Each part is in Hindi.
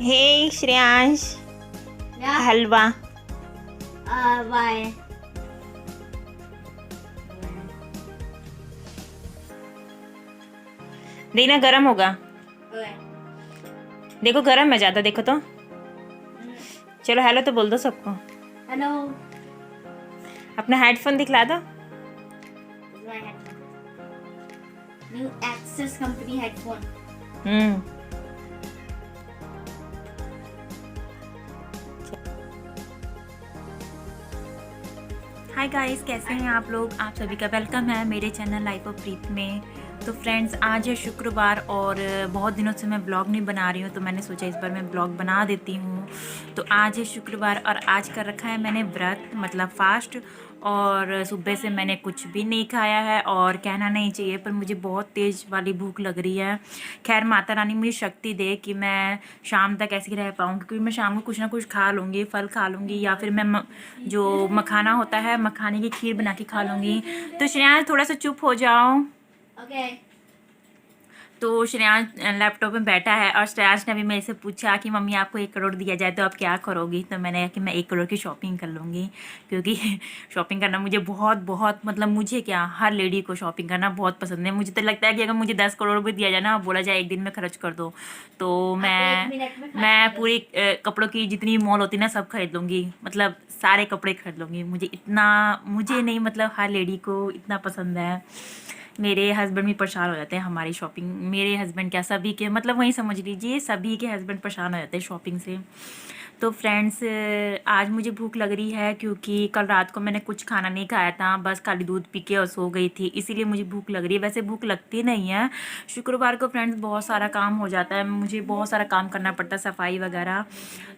Hey Shreyansh, Yeah. Halwa. Why? देखना गरम होगा। Okay. देखो गरम है ज़्यादा, देखो तो। चलो हेलो तो बोल दो सबको। Hello. अपना हेडफोन दिखला दो। This is my headphone. New Access Company headphone. Hmm. Hi guys, कैसे हैं आप लोग? आप सभी का वेलकम है मेरे चैनल लाइफ ऑफ प्रीत में। तो फ्रेंड्स, आज है शुक्रवार और बहुत दिनों से मैं ब्लॉग नहीं बना रही हूँ, तो मैंने सोचा इस बार मैं ब्लॉग बना देती हूँ। तो आज है शुक्रवार और आज कर रखा है मैंने व्रत, मतलब फास्ट। और सुबह से मैंने कुछ भी नहीं खाया है और कहना नहीं चाहिए पर मुझे बहुत तेज़ वाली भूख लग रही है। खैर माता रानी मुझे शक्ति दे कि मैं शाम तक ऐसे ही रह पाऊँ, क्योंकि मैं शाम को कुछ ना कुछ खा लूँगी, फल खा लूँगी या फिर मैं जो मखाना होता है मखाने की खीर बना के खा लूँगी। तो श्रेयांश थोड़ा सा चुप हो जाओ। Okay. तो श्रेयांश लैपटॉप में बैठा है और श्रेयांश ने अभी मेरे से पूछा कि मम्मी आपको 1 करोड़ दिया जाए तो आप क्या करोगी? तो मैंने कहा कि मैं 1 करोड़ की शॉपिंग कर लूँगी, क्योंकि शॉपिंग करना मुझे बहुत बहुत, मतलब मुझे क्या, हर लेडी को शॉपिंग करना बहुत पसंद है। मुझे तो लगता है कि अगर मुझे 10 करोड़ भी दिया जाए ना, बोला जाए एक दिन में खर्च कर दो, तो आप एक मिनट में खर्च मैं कर दो। पूरी कपड़ों की जितनी मॉल होती है ना सब खरीद लूँगी, मतलब सारे कपड़े खरीद लूँगी। मुझे नहीं, मतलब हर लेडी को इतना पसंद है। मेरे हस्बैंड भी परेशान हो जाते हैं हमारी शॉपिंग, मेरे हस्बैंड क्या, सभी के, मतलब वही समझ लीजिए सभी के हस्बैंड परेशान हो जाते हैं शॉपिंग से। तो फ्रेंड्स, आज मुझे भूख लग रही है क्योंकि कल रात को मैंने कुछ खाना नहीं खाया था, बस खाली दूध पी के और सो गई थी, इसीलिए मुझे भूख लग रही है। वैसे भूख लगती नहीं है शुक्रवार को फ्रेंड्स, बहुत सारा काम हो जाता है, मुझे बहुत सारा काम करना पड़ता है, सफाई वगैरह।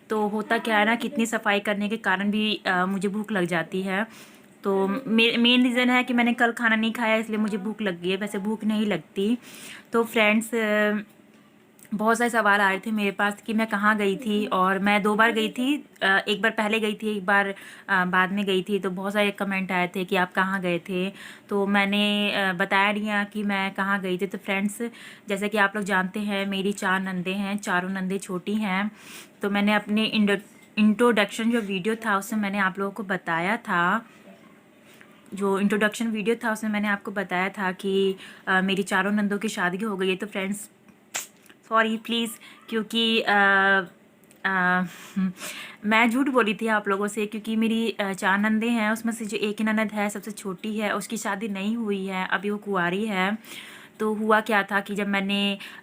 तो होता क्या है ना, कितनी सफाई करने के कारण भी मुझे भूख लग जाती है। तो मेन रीज़न है कि मैंने कल खाना नहीं खाया, इसलिए मुझे भूख लग गई है, वैसे भूख नहीं लगती। तो फ्रेंड्स, बहुत सारे सवाल आ रहे थे मेरे पास कि मैं कहाँ गई थी, और मैं 2 बार गई थी। एक बार पहले गई थी, एक बार बाद में गई थी। तो बहुत सारे कमेंट आए थे कि आप कहाँ गए थे, तो मैंने बताया नहीं कि मैं कहाँ गई थी। तो फ्रेंड्स, जैसे कि आप लोग जानते हैं मेरी 4 नंदे हैं, चारों नंदे छोटी हैं। तो मैंने अपने इंट्रोडक्शन जो वीडियो था उसमें मैंने आप लोगों को बताया था, जो इंट्रोडक्शन वीडियो था उसमें मैंने आपको बताया था कि मेरी चारों नंदों की शादी हो गई है। तो फ्रेंड्स सॉरी प्लीज़, क्योंकि मैं झूठ बोली थी आप लोगों से, क्योंकि मेरी 4 नंदे हैं, उसमें से जो एक ननद है सबसे छोटी है, उसकी शादी नहीं हुई है, अभी वो कुंवारी है। तो हुआ क्या था कि जब मैंने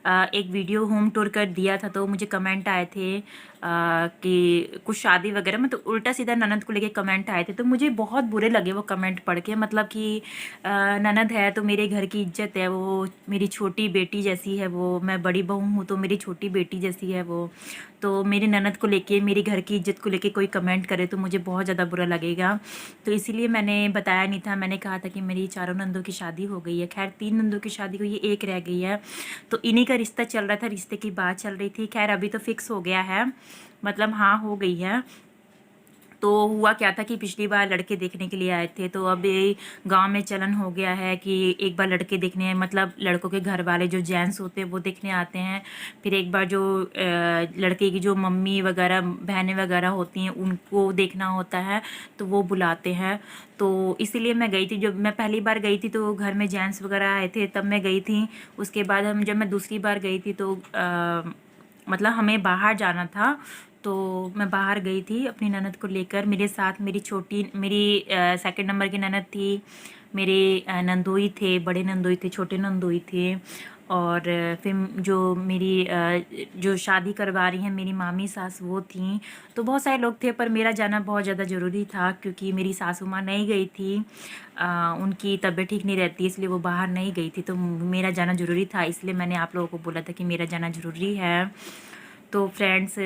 एक वीडियो होम टूर कर दिया था तो मुझे कमेंट आए थे कि कुछ शादी वगैरह में, तो उल्टा सीधा ननद को लेके कमेंट आए थे। तो मुझे बहुत बुरे लगे वो कमेंट पढ़ के, मतलब कि ननद है तो मेरे घर की इज्जत है, वो मेरी छोटी बेटी जैसी है, वो मैं बड़ी बहू हूँ तो मेरी छोटी बेटी जैसी है वो। तो मेरी ननद को लेके, मेरी घर की इज्जत को लेके कोई कमेंट करे तो मुझे बहुत ज़्यादा बुरा लगेगा। तो इसीलिए मैंने बताया नहीं था, मैंने कहा था कि मेरी चारों नंदों की शादी हो गई है। खैर 3 नंदों की शादी हुई है, एक रह गई है। तो इन्हीं का रिश्ता चल रहा था, रिश्ते की बात चल रही थी। खैर अभी तो फिक्स हो गया है, मतलब हाँ हो गई है। तो हुआ क्या था कि पिछली बार लड़के देखने के लिए आए थे, तो अब ये गांव में चलन हो गया है कि एक बार लड़के देखने, मतलब लड़कों के घर वाले जो जेंट्स होते हैं वो देखने आते हैं, फिर एक बार जो लड़के की जो मम्मी वगैरह बहनें वगैरह होती हैं उनको देखना होता है, तो वो बुलाते हैं। तो इसीलिए मैं गई थी। जब मैं पहली बार गई थी तो घर में जेंट्स वगैरह आए थे, तब मैं गई थी। उसके बाद जब मैं दूसरी बार गई थी तो मतलब हमें बाहर जाना था, तो मैं बाहर गई थी अपनी ननद को लेकर। मेरे साथ मेरी सेकंड नंबर की ननद थी, मेरे नंदोई थे, बड़े नंदोई थे, छोटे नंदोई थे, और फिर जो मेरी जो शादी करवा रही हैं मेरी मामी सास वो थी। तो बहुत सारे लोग थे, पर मेरा जाना बहुत ज़्यादा ज़रूरी था क्योंकि मेरी सासू माँ नहीं गई थी, उनकी तबीयत ठीक नहीं रहती, इसलिए वो बाहर नहीं गई थी। तो मेरा जाना ज़रूरी था, इसलिए मैंने आप लोगों को बोला था कि मेरा जाना ज़रूरी है। तो फ्रेंड्स,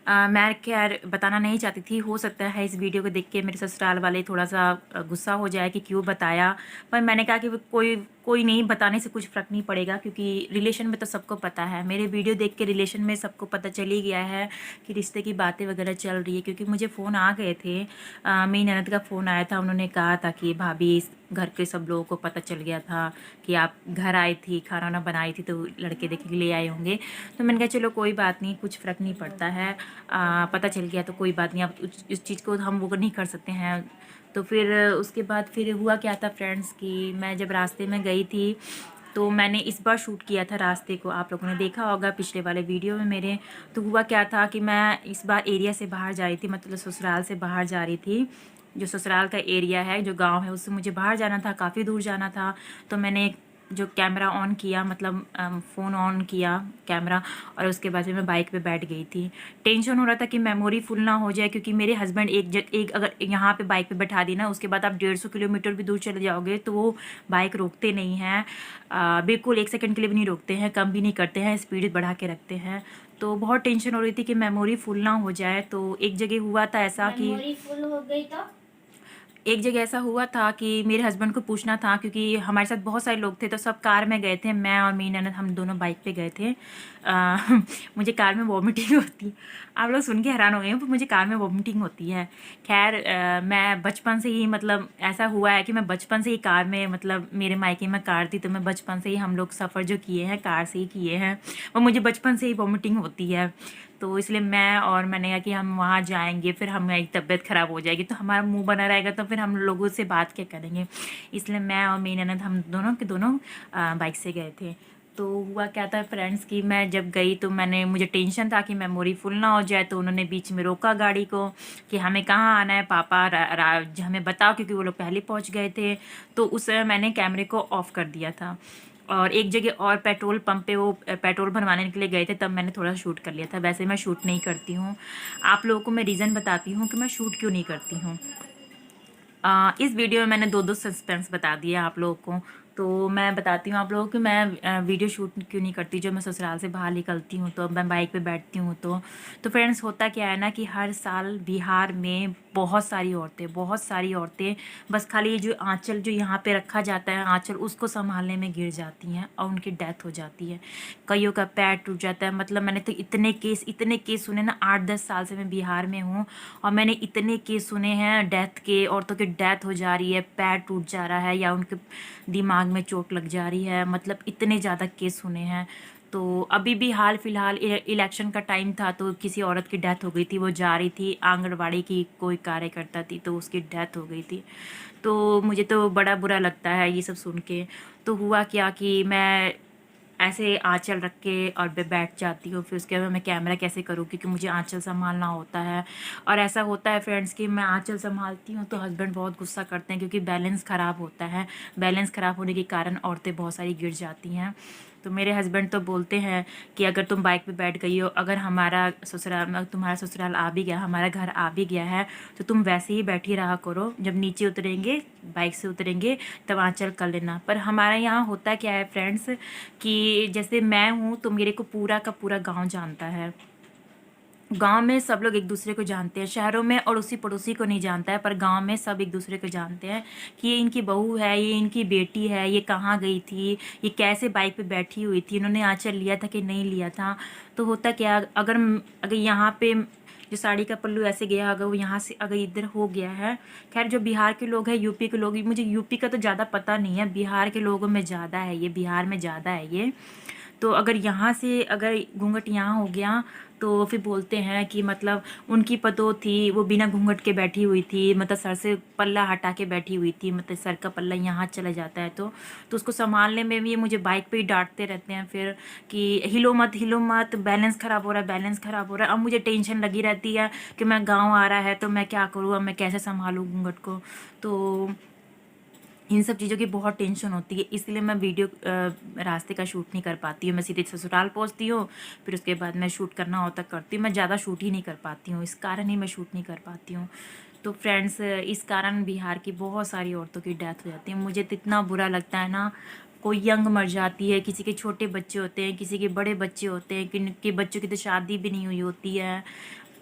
मैं खैर बताना नहीं चाहती थी, हो सकता है इस वीडियो को देख के मेरे ससुराल वाले थोड़ा सा गुस्सा हो जाए कि क्यों बताया, पर मैंने कहा कि कोई कोई नहीं, बताने से कुछ फ़र्क नहीं पड़ेगा, क्योंकि रिलेशन में तो सबको पता है, मेरे वीडियो देख के रिलेशन में सबको पता चल ही गया है कि रिश्ते की बातें वगैरह चल रही है। क्योंकि मुझे फ़ोन आ गए थे, मेरी ननद का फ़ोन आया था, उन्होंने कहा था कि भाभी इस घर के सब लोगों को पता चल गया था कि आप घर आई थी, खाना वाना बनाई थी, तो लड़के देखे के ले आए होंगे। तो मैंने कहा चलो कोई बात नहीं, कुछ फ़र्क नहीं पड़ता है, पता चल गया तो कोई बात नहीं, अब उस चीज़ को हम वो नहीं कर सकते हैं। तो फिर उसके बाद फिर हुआ क्या था फ्रेंड्स, कि मैं जब रास्ते में गई थी तो मैंने इस बार शूट किया था रास्ते को, आप लोगों ने देखा होगा पिछले वाले वीडियो में मेरे। तो हुआ क्या था कि मैं इस बार एरिया से बाहर जा रही थी, मतलब ससुराल से बाहर जा रही थी। जो ससुराल का एरिया है, जो गांव है, उससे मुझे बाहर जाना था, काफ़ी दूर जाना था। तो मैंने जो कैमरा ऑन किया, मतलब फ़ोन ऑन किया कैमरा, और उसके बाद फिर मैं बाइक पे बैठ गई थी। टेंशन हो रहा था कि मेमोरी फुल ना हो जाए, क्योंकि मेरे हस्बैंड एक अगर यहाँ पे बाइक पे बैठा दी ना, उसके बाद आप 150 किलोमीटर भी दूर चले जाओगे तो वो बाइक रोकते नहीं हैं, बिल्कुल 1 सेकंड के लिए भी नहीं रोकते हैं, कम भी नहीं करते हैं, स्पीड बढ़ा के रखते हैं। तो बहुत टेंशन हो रही थी कि मेमोरी फुल ना हो जाए। तो एक जगह हुआ था ऐसा कि मेमोरी फुल हो गई तो एक जगह ऐसा हुआ था कि मेरे हस्बैंड को पूछना था, क्योंकि हमारे साथ बहुत सारे लोग थे, तो सब कार में गए थे, मैं और मेरी ननद हम दोनों बाइक पे गए थे। अ, मुझे कार में वॉमिटिंग होती, आप लोग सुन के हैरान हो गए, पर मुझे कार में वॉमिटिंग होती है। खैर मैं बचपन से ही, मतलब ऐसा हुआ है कि मैं बचपन से ही कार में, मतलब मेरे मायके में कार थी, तो मैं बचपन से ही, हम लोग सफ़र जो किए हैं कार से ही किए हैं, और मुझे बचपन से ही वॉमिटिंग होती है। तो इसलिए मैंने कहा कि हम वहाँ जाएंगे, फिर हमारी तबीयत ख़राब हो जाएगी, तो हमारा मुंह बना रहेगा, तो फिर हम लोगों से बात क्या करेंगे। इसलिए मैं और मेरी ननद हम दोनों के दोनों बाइक से गए थे। तो हुआ क्या था फ्रेंड्स, कि मैं जब गई तो मुझे टेंशन था कि मेमोरी फुल ना हो जाए, तो उन्होंने बीच में रोका गाड़ी को कि हमें कहाँ आना है पापा, हमें बताओ, क्योंकि वो लोग पहले पहुँच गए थे। तो उस समय मैंने कैमरे को ऑफ़ कर दिया था, और एक जगह और पेट्रोल पंप पे वो पेट्रोल भरवाने के लिए गए थे, तब मैंने थोड़ा शूट कर लिया था। वैसे मैं शूट नहीं करती हूँ। आप लोगों को मैं रीज़न बताती हूँ कि मैं शूट क्यों नहीं करती हूँ। इस वीडियो में मैंने दो दो सस्पेंस बता दिए आप लोगों को। तो मैं बताती हूँ आप लोगों को कि मैं वीडियो शूट क्यों नहीं करती। जो मैं ससुराल से बाहर निकलती हूँ तो मैं बाइक पे बैठती हूँ, तो फ्रेंड्स होता क्या है ना, कि हर साल बिहार में बहुत सारी औरतें बस खाली ये जो आंचल जो यहाँ पे रखा जाता है, आंचल उसको संभालने में गिर जाती हैं और उनकी डेथ हो जाती है। कईयों का पैर टूट जाता है। मतलब मैंने तो इतने केस सुने ना, 8-10 साल से मैं बिहार में हूँ, और मैंने इतने केस सुने हैं डेथ के, औरतों की डेथ हो जा रही है, पैर टूट जा रहा है, या उनके दिमाग में चोट लग जा रही है, मतलब इतने ज़्यादा केस सुने हैं। तो अभी भी हाल फिलहाल इलेक्शन का टाइम था, तो किसी औरत की डेथ हो गई थी। वो जा रही थी, आंगनबाड़ी की कोई कार्यकर्ता थी, तो उसकी डेथ हो गई थी। तो मुझे तो बड़ा बुरा लगता है ये सब सुन के। तो हुआ क्या कि मैं ऐसे आंचल रख के और बैठ जाती हूँ, फिर उसके बाद मैं कैमरा कैसे करूँ, क्योंकि मुझे आंचल संभालना होता है। और ऐसा होता है फ्रेंड्स कि मैं आंचल संभालती हूँ तो हस्बैंड बहुत गुस्सा करते हैं, क्योंकि बैलेंस ख़राब होता है। बैलेंस ख़राब होने के कारण औरतें बहुत सारी गिर जाती हैं। तो मेरे हस्बैंड तो बोलते हैं कि अगर तुम बाइक पे बैठ गई हो, अगर तुम्हारा ससुराल आ भी गया, हमारा घर आ भी गया है, तो तुम वैसे ही बैठी रहा करो, जब नीचे उतरेंगे, बाइक से उतरेंगे, तब आंचल कर लेना। पर हमारे यहाँ होता क्या है फ्रेंड्स, कि जैसे मैं हूँ तो मेरे को पूरा का पूरा गांव जानता है। गांव में सब लोग एक दूसरे को जानते हैं, शहरों में और उसी पड़ोसी को नहीं जानता है, पर गांव में सब एक दूसरे को जानते हैं कि ये इनकी बहू है, ये इनकी बेटी है, ये कहाँ गई थी, ये कैसे बाइक पे बैठी हुई थी, इन्होंने आंचल लिया था कि नहीं लिया था। तो होता क्या, अगर अगर यहाँ पे जो साड़ी का पल्लू ऐसे गया, अगर वो यहाँ से अगर इधर हो गया है। खैर जो बिहार के लोग हैं, यूपी के लोग, मुझे यूपी का तो ज़्यादा पता नहीं है, बिहार के लोगों में ज़्यादा है ये, बिहार में ज़्यादा है ये। तो अगर यहाँ से अगर घूंघट यहाँ हो गया, तो फिर बोलते हैं कि मतलब उनकी पतोह थी, वो बिना घूंघट के बैठी हुई थी, मतलब सर से पल्ला हटा के बैठी हुई थी, मतलब सर का पल्ला यहाँ चला जाता है। तो उसको संभालने में भी ये मुझे बाइक पे ही डांटते रहते हैं फिर, कि हिलो मत, बैलेंस ख़राब हो रहा है, बैलेंस ख़राब हो रहा है। अब मुझे टेंशन लगी रहती है कि मैं गाँव आ रहा है तो मैं क्या करूँ, अब मैं कैसे संभालूँ घूंघट को। तो इन सब चीज़ों की बहुत टेंशन होती है, इसलिए मैं वीडियो रास्ते का शूट नहीं कर पाती हूँ। मैं सीधे ससुराल पहुँचती हूँ, फिर उसके बाद मैं शूट करना होता करती हूँ। मैं ज़्यादा शूट ही नहीं कर पाती हूँ, इस कारण ही मैं शूट नहीं कर पाती हूँ। तो फ्रेंड्स इस कारण बिहार की बहुत सारी औरतों की डेथ हो जाती है। मुझे तो इतना बुरा लगता है ना, कोई यंग मर जाती है, किसी के छोटे बच्चे होते हैं, किसी के बड़े बच्चे होते हैं, किन के बच्चों की तो शादी भी नहीं हुई होती है।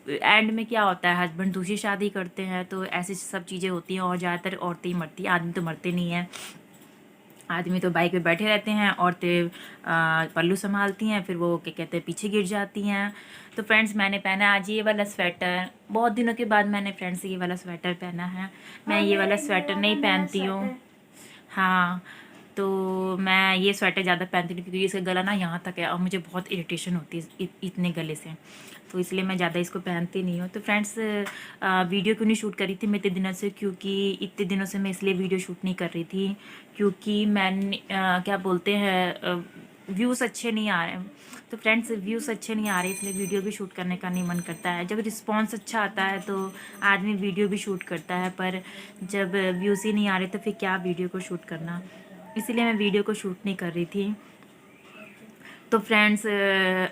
एंड में क्या होता है, हस्बैंड दूसरी शादी करते हैं, तो ऐसी सब चीज़ें होती हैं, और ज़्यादातर औरतें ही मरती हैं, आदमी तो मरते नहीं हैं। आदमी तो बाइक पे बैठे रहते हैं, औरतें पल्लू संभालती हैं, फिर वो क्या कहते हैं पीछे गिर जाती हैं। तो फ्रेंड्स मैंने पहना आज ये वाला स्वेटर, बहुत दिनों के बाद मैंने फ्रेंड्स ये वाला स्वेटर पहना है। मैं ये वाला स्वेटर नहीं पहनती हूँ। हाँ, तो मैं ये स्वेटर ज़्यादा पहनती नहीं क्योंकि इसका गला ना यहाँ तक है और मुझे बहुत इरिटेशन होती है इतने गले से, तो इसलिए मैं ज़्यादा इसको पहनती नहीं हूँ। तो फ्रेंड्स वीडियो क्यों नहीं शूट करी थी मैं इतने दिनों से, क्योंकि इतने दिनों से मैं इसलिए वीडियो शूट नहीं कर रही थी क्योंकि मैंने क्या बोलते हैं व्यूज़ अच्छे नहीं आ रहे हैं। तो फ्रेंड्स व्यूज़ अच्छे नहीं आ रहे इसलिए वीडियो भी शूट करने का नहीं मन करता है। जब रिस्पॉन्स अच्छा आता है तो आदमी वीडियो भी शूट करता है, पर जब व्यूज़ ही नहीं आ रहे तो फिर क्या वीडियो को शूट करना, इसीलिए मैं वीडियो को शूट नहीं कर रही थी। तो फ्रेंड्स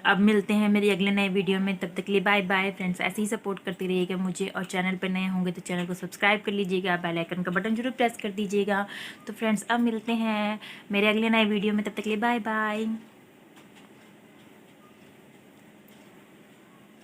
अब मिलते हैं मेरी अगले नए वीडियो में, तब तक के लिए बाय बाय फ्रेंड्स। ऐसे ही सपोर्ट करते रहिएगा मुझे, और चैनल पर नए होंगे तो चैनल को सब्सक्राइब कर लीजिएगा, बेल आइकन का बटन जरूर प्रेस कर दीजिएगा। तो फ्रेंड्स अब मिलते हैं मेरे अगले नए वीडियो में, तब तक के लिए बाय बाय।